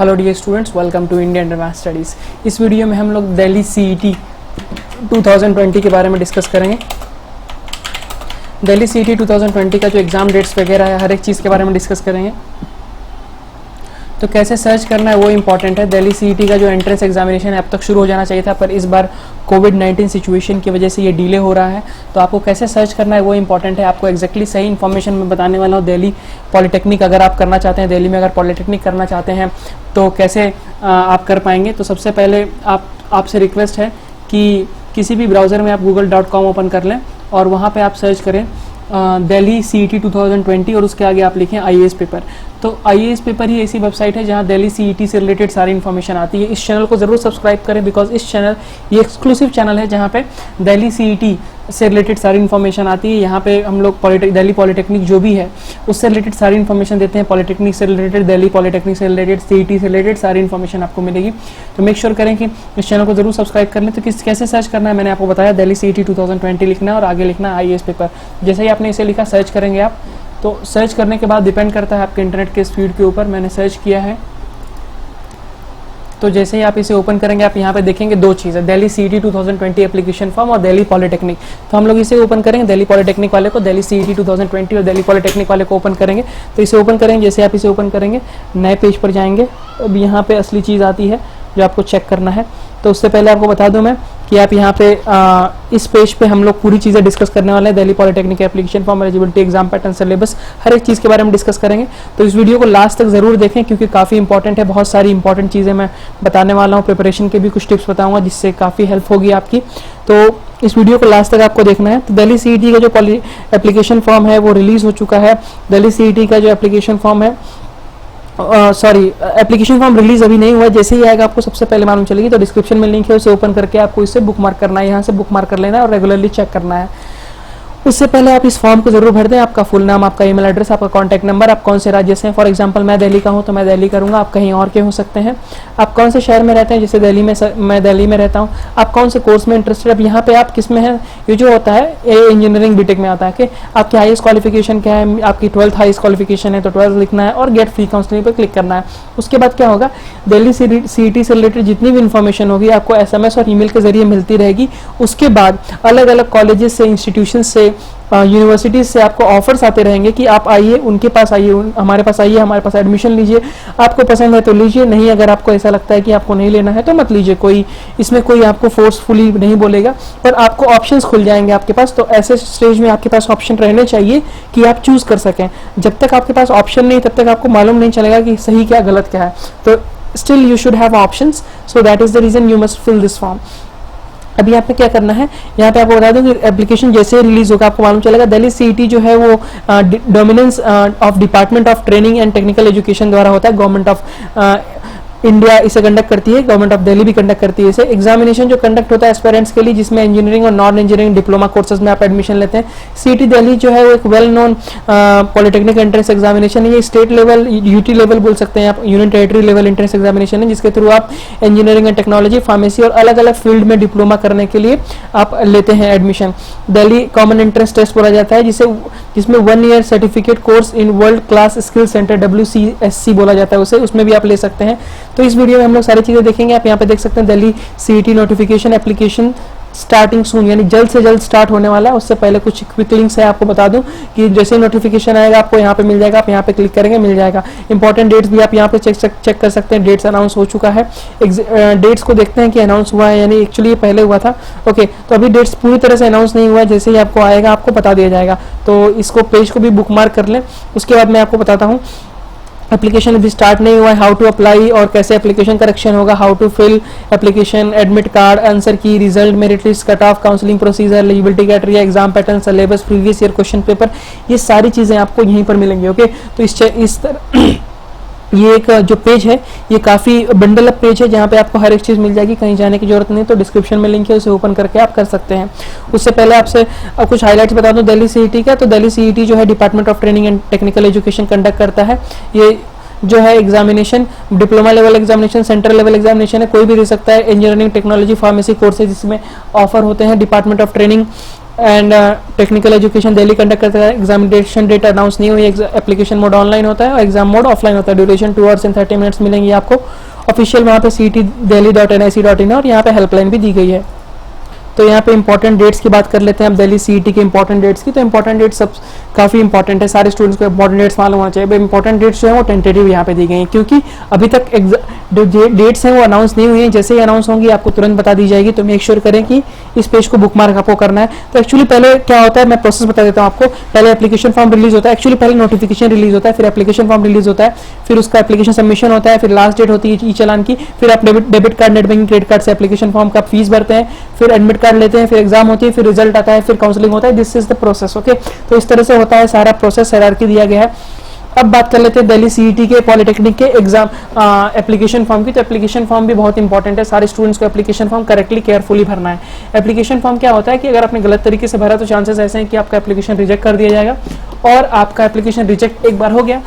Hello dear students, welcome to Indian advance studies. इस video में हम लोग दिल्ली सीईटी 2020 के बारे में डिस्कस करेंगे। दिल्ली सीईटी 2020 का जो एग्ज़ाम डेट्स वगैरह है, हर एक चीज़ के बारे में डिस्कस करेंगे। तो कैसे सर्च करना है वो इम्पॉर्टेंट है। दिल्ली सीईटी का जो एंट्रेंस एग्जामिनेशन है अब तक शुरू हो जाना चाहिए था, पर इस बार कोविड-19 सिचुएशन की वजह से ये डिले हो रहा है। तो आपको कैसे सर्च करना है वो इम्पॉर्टेंट है। आपको एक्जैक्टली सही इन्फॉर्मेशन मैं बताने वाला हूँ। दिल्ली पॉलिटेक्निक अगर आप करना चाहते हैं, दिल्ली में अगर पॉलिटेक्निक करना चाहते हैं तो कैसे आप कर पाएंगे। तो सबसे पहले आपसे रिक्वेस्ट है कि किसी भी ब्राउज़र में आप google.com ओपन कर लें और वहाँ पर आप सर्च करें दिल्ली सीईटी 2020 और उसके आगे आप लिखें आईएएस पेपर। तो आईएएस पेपर ही ऐसी वेबसाइट है जहां दिल्ली सीईटी से रिलेटेड सारी इन्फॉर्मेशन आती है। इस चैनल को ज़रूर सब्सक्राइब करें, बिकॉज इस चैनल ये एक्सक्लूसिव चैनल है जहां पे दिल्ली सीईटी से रिलेटेड सारी इन्फॉर्मेशन आती है। यहाँ पे हम लोग दिल्ली पॉलिटेक्निक जो भी है उससे रिलेटेड सारी इन्फॉर्मेशन देते हैं। पॉलिटेक्निक से रिलेटेड, दिल्ली पॉलिटेक्निक से रिलेटेड, सीईटी से रिलेटेड सारी इन्फॉर्मेशन आपको मिलेगी। तो मेक श्योर करें कि इस चैनल को जरूर सब्सक्राइब कर लें। तो कैसे सर्च करना है मैंने आपको बताया। दिल्ली सीईटी 2020 लिखना है और आगे लिखना है आईएएस पेपर। जैसे ही आपने इसे लिखा, सर्च करेंगे आप, तो सर्च करने के बाद डिपेंड करता है आपके इंटरनेट के स्पीड के ऊपर। मैंने सर्च किया है, तो जैसे ही आप इसे ओपन करेंगे आप यहाँ पे देखेंगे दो चीज़ें, दिल्ली सीईटी 2020 एप्लीकेशन फॉर्म और दिल्ली पॉलिटेक्निक। तो हम लोग इसे ओपन करेंगे, दिल्ली पॉलिटेक्निक वाले को, दिल्ली सीईटी 2020 और दिल्ली पॉलिटेक्निक वाले को ओपन करेंगे। तो इसे ओपन करेंगे। जैसे आप इसे ओपन करेंगे नए पेज पर जाएंगे। अब यहाँ पे असली चीज़ आती है जो आपको चेक करना है। तो उससे पहले आपको बता दूं मैं कि आप यहाँ पे इस पेज पे हम लोग पूरी चीज़ें डिस्कस करने वाले हैं। Delhi polytechnic application form, eligibility, exam pattern, syllabus, हर एक चीज़ के बारे में डिस्कस करेंगे। तो इस वीडियो को लास्ट तक जरूर देखें क्योंकि काफ़ी इंपॉर्टेंट है। बहुत सारी इंपॉर्टेंट चीज़ें मैं बताने वाला हूँ। प्रिपरेशन के भी कुछ टिप्स बताऊँगा जिससे काफ़ी हेल्प होगी आपकी। तो इस वीडियो को लास्ट तक आपको देखना है। तो दिल्ली सीईटी का जो एप्लीकेशन फॉर्म है वो रिलीज हो चुका है। दिल्ली सीईटी का जो एप्लीकेशन फॉर्म है, एप्लीकेशन फॉर्म रिलीज अभी नहीं हुआ है। जैसे ही आएगा आपको सबसे पहले मालूम चलेगी। तो डिस्क्रिप्शन में लिंक है, उसे ओपन करके आपको इसे बुक मार्क करना है, यहाँ से बुक मार्क कर लेना है और रेगुलरली चेक करना है। उससे पहले आप इस फॉर्म को जरूर भर दें। आपका फुल नाम, आपका ईमेल एड्रेस, आपका कॉन्टैक्ट नंबर, आप कौन से राज्य से हैं। फॉर एग्जांपल मैं दिल्ली का हूं तो मैं दिल्ली करूंगा, आप कहीं और के हो सकते हैं। आप कौन से शहर में रहते हैं, जैसे दिल्ली में मैं दिल्ली में रहता हूं। आप कौन से कोर्स में इंटरेस्टेड, अब यहाँ पे आप किस में हैं। ये जो होता है ये इंजीनियरिंग बीटेक में आता है कि आपकी हाईएस्ट क्वालिफिकेशन क्या है। आपकी 12th हाईएस्ट क्वालिफिकेशन है तो 12th लिखना है और गेट फ्री काउंसलिंग पर क्लिक करना है। उसके बाद क्या होगा, दिल्ली सीईटी से रिलेटेड जितनी भी इन्फॉर्मेशन होगी आपको SMS और ईमेल के जरिए मिलती रहेगी। उसके बाद अलग अलग कॉलेजेस से, इंस्टीट्यूशन से, यूनिवर्सिटीज से आपको ऑफर्स आते रहेंगे कि आप आइए, उनके पास आइए, हमारे पास आइए, हमारे पास एडमिशन लीजिए। आपको पसंद है तो लीजिए, नहीं अगर आपको ऐसा लगता है कि आपको नहीं लेना है तो मत लीजिए। इसमें कोई आपको फोर्सफुली नहीं बोलेगा, पर आपको ऑप्शंस खुल जाएंगे आपके पास। तो ऐसे स्टेज में आपके पास ऑप्शन रहने चाहिए कि आप चूज कर सकें। जब तक आपके पास ऑप्शन नहीं तब तक आपको मालूम नहीं चलेगा कि सही क्या गलत क्या है। तो still you should have options, so that is the reason you must fill this form. अभी यहाँ पे क्या करना है, यहाँ पे आपको बता दूं कि एप्लीकेशन जैसे रिलीज होगा आपको मालूम चलेगा। दिल्ली सीईटी जो है वो dominance of department of training and technical education द्वारा होता है। गवर्नमेंट ऑफ इंडिया इसे कंडक्ट करती है, गवर्नमेंट ऑफ दिल्ली भी कंडक्ट करती है इसे। एग्जामिनेशन जो कंडक्ट होता है एस्पिरेंट्स के लिए, जिसमें इंजीनियरिंग और नॉन इंजीनियरिंग डिप्लोमा कोर्सेज में आप एडमिशन लेते हैं। सीईटी दिल्ली जो है वो एक well known polytechnic entrance examination है। ये स्टेट लेवल, यूटी लेवल बोल सकते हैं आप, union territory level entrance examination है, जिसके थ्रू आप इंजीनियरिंग एंड टेक्नोलॉजी, फार्मेसी और अलग अलग फील्ड में डिप्लोमा करने के लिए आप लेते हैं admission. Delhi common entrance test बोला जाता है, जिसमें 1 year certificate course in world class skill centre WCSC बोला जाता है उसे, उसमें भी आप ले सकते हैं। तो इस वीडियो में हम लोग सारी चीजें देखेंगे। आप यहाँ पे देख सकते हैं Delhi CET notification application starting soon, यानी जल्द से जल्द स्टार्ट होने वाला है। उससे पहले कुछ क्विक लिंक्स है, आपको बता दूं कि जैसे ही नोटिफिकेशन आएगा आपको यहाँ पे मिल जाएगा, आप यहाँ पे क्लिक करेंगे मिल जाएगा। इंपॉर्टेंट डेट्स भी आप यहाँ पे चेक कर सकते हैं। डेट्स अनाउंस हो चुका है, डेट्स को देखते हैं कि अनाउंस हुआ है, यानी एक्चुअली ये पहले हुआ था। ओके, तो अभी डेट्स पूरी तरह से अनाउंस नहीं हुआ है, जैसे ही आपको आएगा आपको बता दिया जाएगा। तो इसको पेज को भी बुक मार्क कर लें। उसके बाद मैं आपको बताता हूँ एप्लीकेशन अभी स्टार्ट नहीं हुआ है, हाउ टू अप्लाई और कैसे एप्लीकेशन करेक्शन होगा, how to fill application, admit card, answer key, result, merit list, cut off, counselling procedure, eligibility criteria, exam pattern, syllabus, previous year question paper, ये सारी चीजें आपको यहीं पर मिलेंगी। ओके, तो इस तरह ये एक जो पेज है ये काफ़ी बंडल अप पेज है जहाँ पे आपको हर एक चीज़ मिल जाएगी, कहीं जाने की जरूरत नहीं। तो डिस्क्रिप्शन में लिंक है, उसे ओपन करके आप कर सकते हैं। उससे पहले आपसे कुछ हाइलाइट्स बता दूं दिल्ली सीईटी का। तो दिल्ली सीईटी जो है department of training and technical education conduct करता है। ये जो है examination diploma level examination, central level examination है, कोई भी दे सकता है। इंजीनियरिंग, टेक्नोलॉजी, फार्मेसी कोर्सेज इसमें ऑफर होते हैं। Department of training and technical education Delhi conduct करता है। एग्जामिनेशन डेट अनाउंस नहीं हुई, एप्लीकेशन मोड ऑनलाइन होता है और एग्जाम मोड ऑफलाइन होता है। ड्यूरेशन 2 आवर्स एंड 30 मिनट्स मिलेंगी आपको। ऑफिशियल वहाँ पे CET-delhi.nic.in और यहाँ पे हेल्पलाइन भी दी गई है। तो यहाँ पे इंपॉर्टेंट डेट्स की बात कर लेते हैं अब दिल्ली CET के इंपॉर्टेंट डेट्स की। तो इंपॉर्टेंट डेट्स सब काफ़ी इंपॉर्टेंट है, सारे स्टूडेंट्स को इंपॉर्टेंट डेट्स मालूम होना चाहिए। इंपॉर्टेंट डेट्स जो है वो टेंटेटिव यहाँ पे दी गई हैं, क्योंकि अभी तक जो डेट्स हैं वो अनाउंस नहीं हुई हैं। जैसे ही अनाउंस होंगी आपको तुरंत बता दी जाएगी। तो मेक श्योर करें कि इस पेज को बुकमार्क आपको करना है। तो एक्चुअली पहले क्या होता है, मैं प्रोसेस बता देता हूँ आपको। पहले एप्लीकेशन फॉर्म रिलीज होता है, एक्चुअली पहले नोटिफिकेशन रिलीज होता है, फिर एप्लीकेशन फॉर्म रिलीज होता है, फिर उसका एप्लीकेशन सबमिशन होता है, फिर लास्ट डेट होती है ई चालान की, फिर आप debit card, net banking, credit card से एप्लीकेशन फॉर्म का फीस भरते हैं, फिर एडमिट कार्ड लेते हैं, फिर एग्जाम होती है, फिर रिजल्ट आता है, फिर काउंसलिंग होता है। This is the process. Okay, तो इस तरह से होता है सारा प्रोसेस, हायरार्की दिया गया है। अब बात कर लेते हैं दिल्ली CET के पॉलिटेक्निक के एग्जाम एप्लीकेशन फॉर्म की। तो एप्लीकेशन फॉर्म भी बहुत इंपॉर्टेंट है, सारे स्टूडेंट्स को एप्लीकेशन फॉर्म करेक्टली केयरफुली भरना है। एप्लीकेशन फॉर्म क्या होता है कि अगर आपने गलत तरीके से भरा तो चांसेस ऐसे हैं कि आपका एप्लीकेशन रिजेक्ट कर दिया जाएगा, और आपका एप्लीकेशन रिजेक्ट एक बार हो गया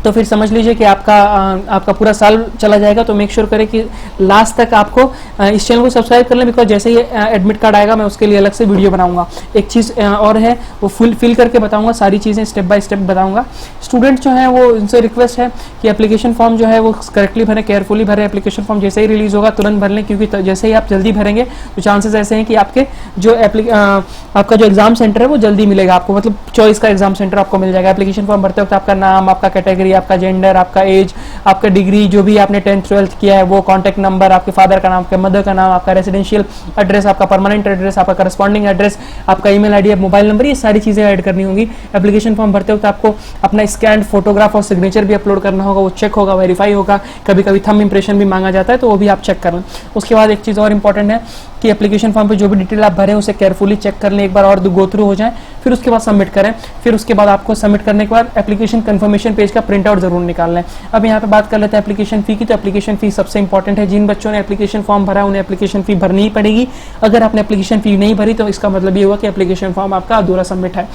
तो फिर समझ लीजिए कि आपका पूरा साल चला जाएगा। तो मेक श्योर करें कि लास्ट तक आपको इस चैनल को सब्सक्राइब कर लें, बिकॉज जैसे ही एडमिट कार्ड आएगा मैं उसके लिए अलग से वीडियो बनाऊंगा। एक चीज़ और है, वो फिल करके बताऊंगा, सारी चीज़ें स्टेप बाय स्टेप बताऊंगा। स्टूडेंट जो है वो उनसे रिक्वेस्ट है कि एप्लीकेशन फॉर्म जो है वो करेक्टली भरें, केयरफुली भरें। एप्लीकेशन फॉर्म जैसे ही रिलीज होगा तुरंत भर लें, क्योंकि जैसे ही आप जल्दी भरेंगे तो चांसेस ऐसे हैं कि आपके जो आपका जो एग्जाम सेंटर है वो जल्दी मिलेगा आपको, मतलब चॉइस का एग्जाम सेंटर आपको मिल जाएगा। एप्लीकेशन फॉर्म भरते वक्त आपका नाम, आपका कैटेगरी, आपका जेंडर, आपका एज, आपका डिग्री, जो भी आपने 10th 12th किया है वो, कॉन्टैक्ट नंबर, आपके फादर का नाम, आपके मदर का नाम, आपका रेसिडेंशियल एड्रेस, आपका परमानेंट एड्रेस, आपका करस्पॉन्डिंग एड्रेस, आपका ईमेल आईडी, मोबाइल नंबर, ये सारी चीजें ऐड करनी होंगी। एप्लीकेशन फॉर्म भरते वक्त आपको अपना स्कैन फोटोग्राफ और सिग्नेचर भी अपलोड करना होगा, वो चेक होगा, वेरीफाई होगा। कभी कभी थंब इंप्रेशन भी मांगा जाता है, तो वो भी आप चेक कर लें। उसके बाद एक चीज़ और इंपॉर्टेंट है कि एप्लीकेशन फॉर्म पे जो भी डिटेल आप भरें उसे केयरफुली चेक कर लें, एक बार और गो थ्रू हो जाए, फिर उसके बाद सबमिट करें। फिर उसके बाद आपको सबमिट करने के बाद एप्लीकेशन कंफर्मेशन पेज का प्रिंट आउट जरूर निकाल लें। अब यहाँ पे बात कर लेते हैं एप्लीकेशन फी की। तो एप्लीकेशन फी सबसे इंपॉर्टेंट है। जिन बच्चों ने एप्लीकेशन फॉर्म भरा उन्हें एप्लीकेशन फी भरनी ही पड़ेगी। अगर आपने एप्लीकेशन फी नहीं भरी तो इसका मतलब ये हुआ कि एप्लीकेशन फॉर्म आपका अधूरा सबमिट है।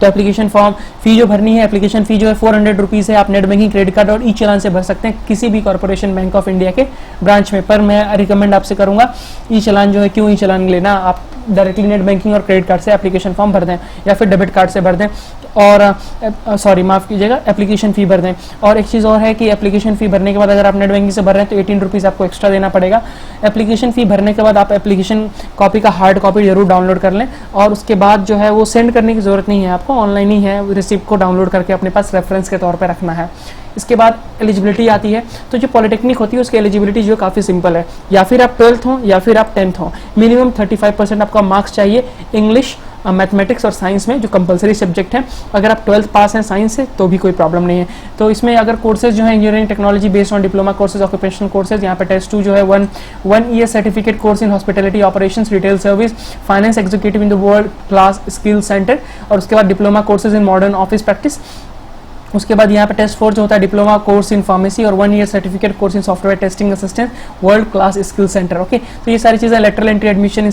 तो एप्लीकेशन फॉर्म फी जो भरनी है, एप्लीकेशन फी जो है 400 रुपीज़ है। आप नेट बैंकिंग, क्रेडिट कार्ड और ई चालान से भर सकते हैं किसी भी कॉर्पोरेशन बैंक ऑफ इंडिया के ब्रांच में। पर मैं रिकमेंड आपसे करूंगा ई चालान जो है, क्यों ई चालान लेना, आप डायरेक्टली नेट बैंकिंग और क्रेडिट कार्ड से एप्लीकेशन फॉर्म भर दें, या फिर डेबिट कार्ड से भर दें, और सॉरी माफ़ कीजिएगा, एप्लीकेशन फ़ी भर दें। और एक चीज़ और है कि एप्लीकेशन फ़ी भरने के बाद अगर आप नेट बैंकिंग से भर रहे हैं तो 18 रुपीज़ आपको एक्स्ट्रा देना पड़ेगा। एप्लीकेशन फ़ी भरने के बाद आप एप्लीकेशन कॉपी का हार्ड कॉपी जरूर डाउनलोड कर लें, और उसके बाद जो है वो सेंड करने की ज़रूरत नहीं है आपको, ऑनलाइन ही है, रिसिप्ट को डाउनलोड करके अपने पास रेफरेंस के तौर पर रखना है। इसके बाद एलिजिबिलिटी आती है। तो जो पॉलिटेक्निक होती है उसकी एलिजिबिलिटी जो काफ़ी सिंपल है, या फिर आप 12th हो या फिर आप 10th हो। मिनिमम 35% आपका मार्क्स चाहिए इंग्लिश, मैथमेटिक्स और साइंस में, जो कंपलसरी सब्जेक्ट है। अगर आप 12th पास हैं साइंस से तो भी कोई प्रॉब्लम नहीं है। तो इसमें अगर कोर्सेज जो है engineering technology based on diploma courses, occupational courses, यहाँ पे टेस्ट 2 जो है 1 year certificate course in hospitality operations, retail service, finance executive in the world class skill centre, और उसके बाद diploma courses in modern office practice. उसके बाद यहाँ पे टेस्ट 4 जो होता है डिप्लोमा कोर्स इन फार्मेसी और 1 year certificate course in software testing assistant, world class skill centre. Okay, तो ये सारी चीज़ें। Lateral entry admission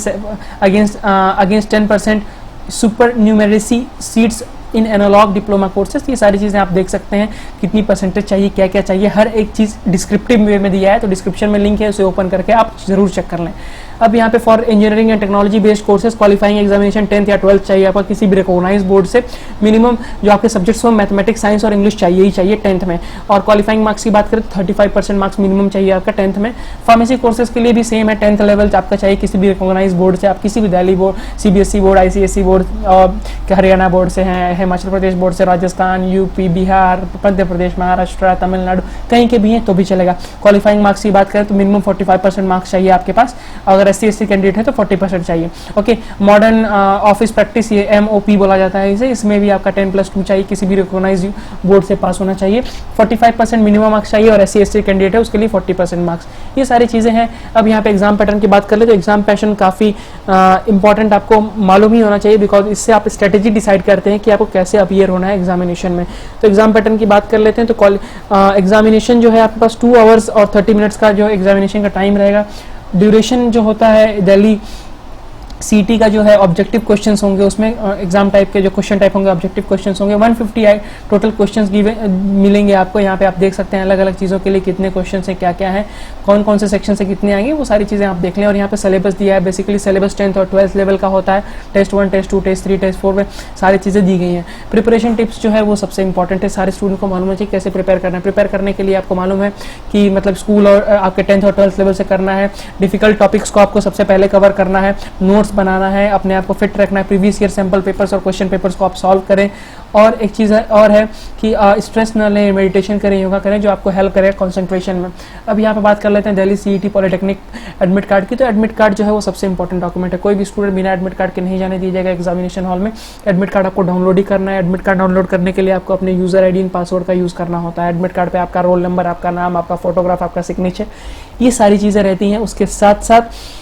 against 10% super numeracy seats in analog diploma courses. ये सारी चीज़ें आप देख सकते हैं, कितनी परसेंटेज चाहिए, क्या क्या चाहिए, हर एक चीज़ डिस्क्रिप्टिव वे में दिया है। तो डिस्क्रिप्शन में लिंक है, उसे ओपन करके आप जरूर चेक कर लें। अब यहाँ पे for engineering and technology based courses qualifying examination 10th या 12th चाहिए आपका किसी भी रिकॉग्नाइज बोर्ड से। मिनिमम जो आपके सब्जेक्ट्स हो मैथमेटिक्स, साइंस और इंग्लिश चाहिए ही चाहिए 10th में। और क्वालिफाइंग मार्क्स की बात करें तो 35% मार्क्स मिनिमम चाहिए आपका 10th में। फार्मेसी कोर्सेज के लिए भी सेम है, 10th लेवल आपका चाहिए किसी भी रिकॉग्नाइज बोर्ड से। आप किसी भी Delhi board, CBSE board, ICSE board, Haryana board से हैं, हिमाचल प्रदेश बोर्ड से, राजस्थान, यूपी, बिहार, मध्य प्रदेश, महाराष्ट्र, तमिलनाडु, कहीं के भी हैं तो भी चलेगा। क्वालिफाइंग मार्क्स की बात करें तो मिनिमम 45% मार्क्स चाहिए आपके पास। अगर SC/ST कैंडिडेट है तो 40% चाहिए। ओके, मॉडर्न ऑफिस प्रैक्टिस, ये MOP बोला जाता है इसे, इसमें भी आपका 10+2 चाहिए, किसी भी रिकॉग्नाइज बोर्ड से पास होना चाहिए। 45% मिनिमम मार्क्स चाहिए, और SC/ST कैंडिडेट है उसके लिए 40% मार्क्स। ये सारी चीज़ें हैं। अब यहाँ पे एग्जाम पैटर्न की बात कर ले तो एग्जाम पैटर्न काफ़ी इंपॉर्टेंट आपको मालूम ही होना चाहिए, बिकॉज इससे आप स्ट्रेटेजी डिसाइड करते हैं कि आपको कैसे अपीयर होना है एग्जामिनेशन में। तो एग्जाम पैटर्न की बात कर लेते हैं। तो एग्जामिनेशन जो है आपके पास 2 आवर्स और 30 मिनट्स का जो एग्जामिनेशन का टाइम रहेगा। ड्यूरेशन जो होता है दिल्ली सीटी का जो है ऑब्जेक्टिव क्वेश्चंस होंगे, उसमें एग्जाम टाइप के जो क्वेश्चन टाइप होंगे ऑब्जेक्टिव क्वेश्चंस होंगे। 150 टोटल क्वेश्चंस मिलेंगे आपको। यहाँ पे आप देख सकते हैं अलग अलग चीज़ों के लिए कितने क्वेश्चन हैं, क्या क्या है, कौन कौन से सेक्शन से कितने आएंगे, वो सारी चीज़ें आप देख लें। और यहाँ पे सिलेबस दिया है, बेसिकली सिलेबस 10th और 12th लेवल का होता है। टेस्ट 1, टेस्ट 2, टेस्ट 3, टेस्ट 4 में सारी चीज़ें दी गई हैं। प्रिपरेशन टिप्स जो है वो सबसे इंपॉर्टेंट है, सारे स्टूडेंट को मालूम है कि कैसे प्रिपेयर करना है। प्रिपेयर करने के लिए आपको मालूम है कि मतलब स्कूल और आपके 10th और 12th लेवल से करना है। डिफिकल्ट टॉपिक्स को आपको सबसे पहले कवर करना है, नोट्स बनाना है, अपने आप को फिट रखना है, प्रीवियस ईयर सैंपल पेपर्स और क्वेश्चन पेपर्स को आप सॉल्व करें। और एक चीज़ और है कि स्ट्रेस न लें, मेडिटेशन करें, योगा करें, जो आपको हेल्प करेगा कंसंट्रेशन में। अब यहाँ पे बात कर लेते हैं Delhi CET polytechnic admit card की। तो एडमिट कार्ड जो है वो सबसे इंपॉर्टेंट डॉक्यूमेंट है, कोई भी स्टूडेंट बिना एडमिट कार्ड के नहीं जाने दिया जाएगा एग्जामिनेशन हॉल में। एडमिट कार्ड आपको डाउनलोड ही करना है। एडमिट कार्ड डाउनलोड करने के लिए आपको अपने यूजर आईडी एंड पासवर्ड का यूज़ करना होता है। एडमिट कार्ड पर आपका रोल नंबर, आपका नाम, आपका फोटोग्राफ, आपका सिग्नेचर, ये सारी चीज़ें रहती हैं। उसके साथ साथ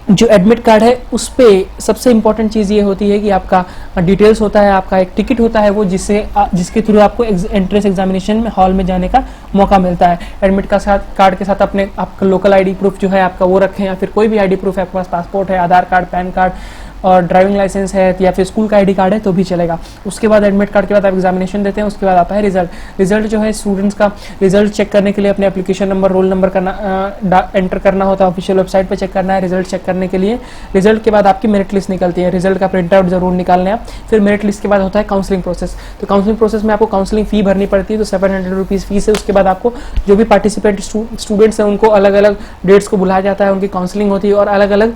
जो एडमिट कार्ड है उस पर सबसे इंपॉर्टेंट चीज़ ये होती है कि आपका डिटेल्स होता है, आपका एक टिकट होता है वो जिसके थ्रू आपको एंट्रेंस एग्जामिनेशन में हॉल में जाने का मौका मिलता है। एडमिट कार्ड के साथ अपने आपका लोकल आईडी प्रूफ जो है आपका वो रखें, या फिर कोई भी आईडी प्रूफ है, आपके पास पासपोर्ट है, आधार कार्ड, पैन कार्ड और ड्राइविंग लाइसेंस है, या फिर स्कूल का आईडी कार्ड है तो भी चलेगा। उसके बाद एडमिट कार्ड के बाद आप एग्जामिनेशन देते हैं। उसके बाद आता है रिजल्ट। रिजल्ट जो है स्टूडेंट्स का रिजल्ट चेक करने के लिए अपने एप्लीकेशन नंबर, रोल नंबर करना एंटर करना होता है, ऑफिशियल वेबसाइट पर चेक करना है रिजल्ट चेक करने के लिए। रिजल्ट के बाद आपकी मेरिट लिस्ट निकलती है, रिजल्ट का प्रिंट आउट जरूर निकालने आप। फिर मेरिट लिस्ट के बाद होता है काउंसलिंग प्रोसेस। तो काउंसलिंग प्रोसेस में आपको काउंसलिंग फी भरनी पड़ती है, तो 700 रुपीज़ फीस है। उसके बाद आपको जो भी पार्टिसिपेट स्टूडेंट्स हैं उनको अलग अलग डेट्स को बुलाया जाता है, उनकी काउंसलिंग होती है और अलग अलग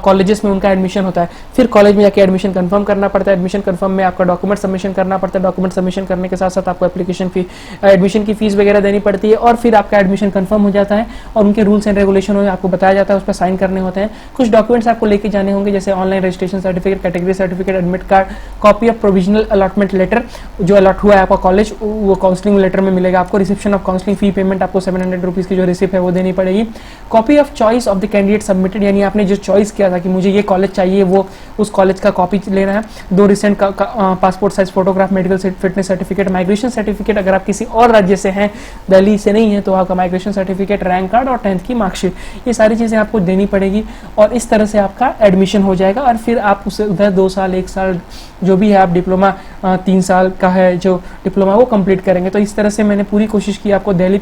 कॉलेजेस में उनका एडमिशन होता है। फिर कॉलेज में जाके एडमिशन कंफर्म करना पड़ता है। एडमिशन कंफर्म में आपका डॉक्यूमेंट सबमिशन करना पड़ता है। डॉक्यूमेंट सबमिशन करने के साथ साथ आपको एप्लीकेशन फी, एडमिशन की फीस वगैरह देनी पड़ती है। और फिर आपका एडमिशन कंफर्म हो जाता है और उनके रूल्स एंड रेगुलेशन आपको बताया जाता है, उस पर साइन करने होते हैं। कुछ डॉक्यूमेंट्स आपको लेके जाने होंगे, जैसे online registration certificate, category certificate, admit card, copy of provisional allotment letter, जो अलॉट हुआ है आपका कॉलेज वो काउंसलिंग लेटर में मिलेगा आपको। Reception of counselling fee payment आपको 700 रुपीज़ की जो रिसिप्ट है वो देनी पड़ेगी। Copy of choice of the candidate submitted, यानी आपने जो चॉइस किया था कि मुझे ये कॉलेज चाहिए, वो उस कॉलेज का कॉपी लेना है। 2 recent passport size photograph, medical fitness certificate, migration certificate, अगर आप किसी और राज्य से हैं, दिल्ली से नहीं है, तो आपका माइग्रेशन सर्टिफिकेट, रैंक कार्ड और 10th की मार्कशीट, ये सारी चीज़ें आपको देनी पड़ेगी। और इस तरह से आपका एडमिशन हो जाएगा। और फिर आप उसे उधर 2 साल 1 साल जो भी है आप डिप्लोमा 3 साल का है जो डिप्लोमा वो कंप्लीट करेंगे। तो इस तरह से मैंने पूरी कोशिश की आपको दिल्ली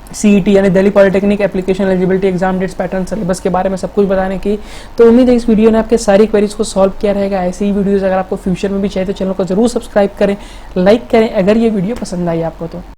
सीईटी यानी Delhi polytechnic application eligibility exam dates, pattern, syllabus के बारे में सब कुछ बताने की। तो उम्मीद है इस वीडियो ने आपके सारी क्वेरीज को सॉल्व किया रहेगा। ऐसे ही वीडियोस अगर आपको फ्यूचर में भी चाहिए तो चैनल को जरूर सब्सक्राइब करें, लाइक करें अगर ये वीडियो पसंद आई आपको तो।